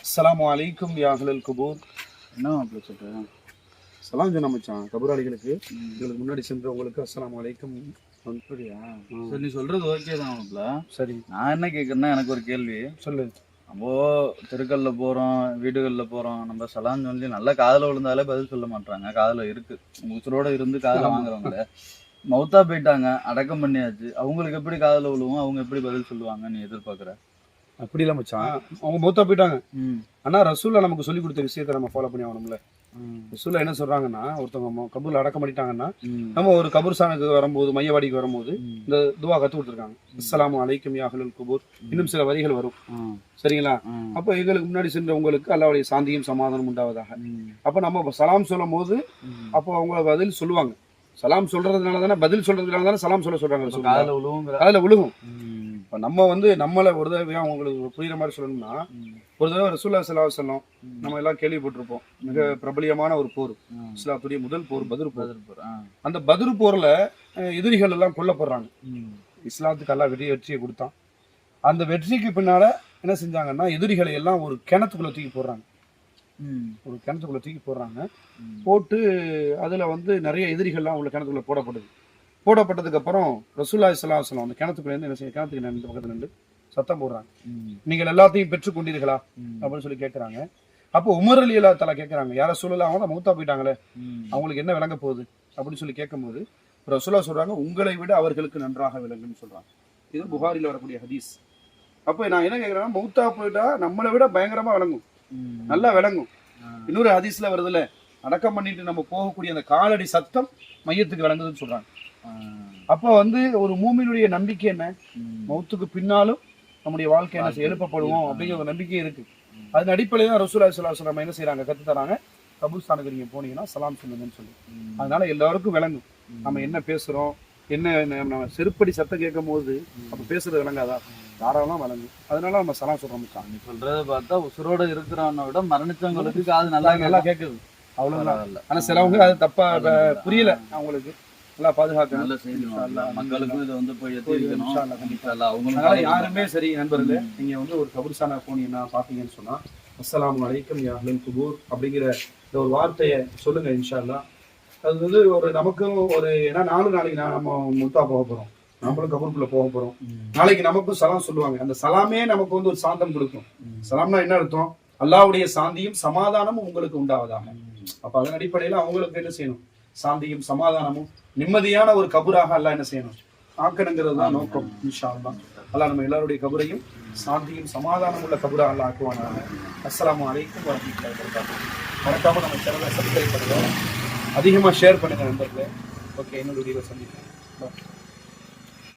அஸ்ஸலாமு அலைக்கும் யா அஹ்லல் குபூர். என்ன அப்படி சொல்கிறேன்? சலாம் சொன்ன மச்சான் கபூராளிகளுக்கு. உங்களுக்கு முன்னாடி சென்றவங்களுக்கு அஸ்ஸலாமு அலைக்கும். அப்படியா? சரி, நீ சொல்கிறது ஓகே தான் மாப்ள. சரி, நான் என்ன கேட்குறேன்னா, எனக்கு ஒரு கேள்வி. சொல்லு. நம்ம தெருக்களில் போகிறோம், வீடுகளில் போகிறோம், நம்ம சலாம் சொல்லி நல்லா காதில் விழுந்தாலே பதில் சொல்ல மாட்டாங்க. காதில் இருக்குது, உசுரோட இருந்து காதில் வாங்குறவங்கள மௌத்தா போயிட்டாங்க, அடக்கம் பண்ணியாச்சு. அவங்களுக்கு எப்படி காதில் விழுவும், அவங்க எப்படி பதில் சொல்லுவாங்க நீ எதிர்பார்க்குற? அப்படி இல்லை மச்சான், அவங்க மௌத்தா போயிட்டாங்க. ஆனா ரசூல்லா நமக்கு சொல்லி கொடுத்த விஷயத்தை நம்ம ஃபாலோ பண்ணி ஆகணும்ல. ரசூல்லா என்ன சொல்றாங்கன்னா, ஒருத்தவங்க கபூர்ல அடக்கம் பண்ணிட்டாங்கன்னா நம்ம ஒரு கபூர்ஸ்தானுக்கு வரும்போது, மையவாடிக்கு வரும்போது இந்த துவா கத்து கொடுத்துருக்காங்க. அஸ்ஸலாமு அலைக்கும் யா அஹ்லல் குபூர். இன்னும் சில வரிகள் வரும், சரிங்களா? அப்போ எங்களுக்கு முன்னாடி சென்றவங்களுக்கு அல்லாஹ்வுடைய சாந்தியும் சமாதானம் உண்டாவதாக. அப்ப நம்ம சலாம் சொல்லும் போது அப்போ அவங்க பதில் சொல்லுவாங்க. சலாம் சொல்றதுனால தானே, பதில் சொல்றதுனால தானே சலாம் சொல்றாங்க. அதுல விழுகும். இப்போ நம்ம நம்மளை ஒரு தடவை அவங்களுக்கு புரியுற மாதிரி சொல்லணும்னா, ஒரு தடவை ரசூலுல்லாஹி ஸல்லல்லாஹு அலைஹி வஸல்லம் நம்ம எல்லாம் கேள்விப்பட்டிருப்போம், மிக பிரபலியமான ஒரு போர், இஸ்லாத்துடைய முதல் போர் பத்ர் போர். அந்த பத்ர் போர்ல எதிரிகள் எல்லாம் கொல்லப்படுறாங்க. இஸ்லாத்துக்கு எல்லாம் வெற்றியை கொடுத்தான். அந்த வெற்றிக்கு பின்னால என்ன செஞ்சாங்கன்னா, எதிரிகளை எல்லாம் ஒரு கிணத்துக்குள்ள தூக்கி போடுறாங்க. போட்டு அதுல நிறைய எதிரிகள்லாம் உள்ள கிணத்துக்குள்ள போடப்பட்டதுக்கு அப்புறம் ரசூலுல்லாஹி ஸல்லல்லாஹு அலைஹி வஸல்லம் அந்த கிணத்துக்குள்ள இருந்து என்ன செய்ய, கிணத்துக்கு நின்று பக்கத்துல நின்று சத்தம் போடுறாங்க. நீங்கள் எல்லாத்தையும் பெற்றுக் கொண்டீர்களா அப்படின்னு சொல்லி கேட்கறாங்க. அப்போ உமர் ரலியல்லாஹு தஆலா கேட்கறாங்க, யார ரசூலுல்லாஹ், அவங்க மௌத்தா போயிட்டாங்களே, அவங்களுக்கு என்ன விளங்க போகுது அப்படின்னு சொல்லி கேட்கும்போது ரசூலுல்லாஹ் சொல்றாங்க, உங்களை விட அவர்களுக்கு நன்றாக விளங்குன்னு சொல்றாங்க. இது புகாரில வரக்கூடிய ஹதீஸ். அப்ப நான் என்ன கேட்கறேன்னா, மௌத்தா போயிட்டா நம்மளை விட பயங்கரமா விளங்கும், நல்லா விளங்கும். இன்னொரு ஹதீஸ்ல வருதுல, அடக்கம் பண்ணிட்டு நம்ம போகக்கூடிய அந்த காலடி சத்தம் மையத்துக்கு விளங்குதுன்னு சொல்றாங்க. அப்ப ஒரு மூமினுடைய நம்பிக்கை என்ன, மௌத்துக்கு பின்னாலும் நம்முடைய வாழ்க்கை என்ன எழுப்பப்படுவோம் அப்படிங்கிற ஒரு நம்பிக்கை இருக்கு. அதன் அடிப்படையில் தான் ரசூலுல்லாஹி ஸல்லல்லாஹு அலைஹி வஸல்லம் என்ன செய்யறாங்க, கத்து தராங்க, கபூர்ஸ்தானுக்கு நீங்க போனீங்கன்னா சலாம் சொல்லுங்கன்னு சொல்லி. அதனால எல்லாருக்கும் விளங்கும் நம்ம என்ன பேசுறோம், என்ன நம்ம செருப்படி சத்தம் கேட்கும் போது அப்ப பேசுறது விளங்காதா, தாராளம் விளங்கும். அதனால நம்ம சலாம் சொல்றோம். நீ சொல்றத பார்த்தா உசுரோட இருக்கிறவனை விட மரணிச்சவங்களுக்கு அது நல்லா கேட்குது, அவ்வளவுதான். ஆனா சிலவங்க அது தப்பா புரியல, அவங்களுக்கு நல்லா பாதுகாக்க நல்ல செய்தி மக்களுக்கும் இதை போய் எத்திக்கணும். யாருமே சரி நண்பர்களே, நீங்க ஒரு கபூர்ஸ்தானா போனீங்கன்னா பாத்தீங்கன்னு சொன்னா, அஸ்ஸலாமு அலைக்கும் யா அஹ்லல் குபூர் அப்படிங்கிற இந்த ஒரு வார்த்தையை சொல்லுங்க. இன்ஷா அல்லாஹ் அது நமக்கும் ஏன்னா நாளைக்கு நம்ம முத்தா போக போறோம், நம்மளும் கபூருக்குள்ள போக போறோம். நாளைக்கு நமக்கும் சலாம் சொல்லுவாங்க. அந்த சலாமே நமக்கு ஒரு சாந்தம் கொடுக்கும். சலாம்னா என்ன அர்த்தம், அல்லாஹ்வுடைய சாந்தியும் சமாதானமும் உங்களுக்கு உண்டாவதாக. அப்ப அதன் அடிப்படையில அவங்களுக்கு என்ன செய்யணும், சாந்தியும் சமாதானமும் நிம்மதியான ஒரு கபூராக அல்லாஹ் என்ன செய்யணும், ஆக்கணுங்கிறது தான் நோக்கம். இன்ஷா அல்லாஹ் அல்லாஹ் நம்ம எல்லாருடைய கபூரையும் சாந்தியும் சமாதானம் உள்ள கபூரா அல்லாஹ் ஆக்குவானாக. அஸ்ஸலாமு அலைக்கும் வரஹ்மத்துல்லாஹி வபரகாத்துஹு. மறக்காம நம்ம சேனலை சப்ஸ்கிரைப் பண்ணுங்க, அதிகமா ஷேர் பண்ணுங்க நண்பர்களே. ஓகே, இன்னொரு வீடியோல சந்திப்போம்.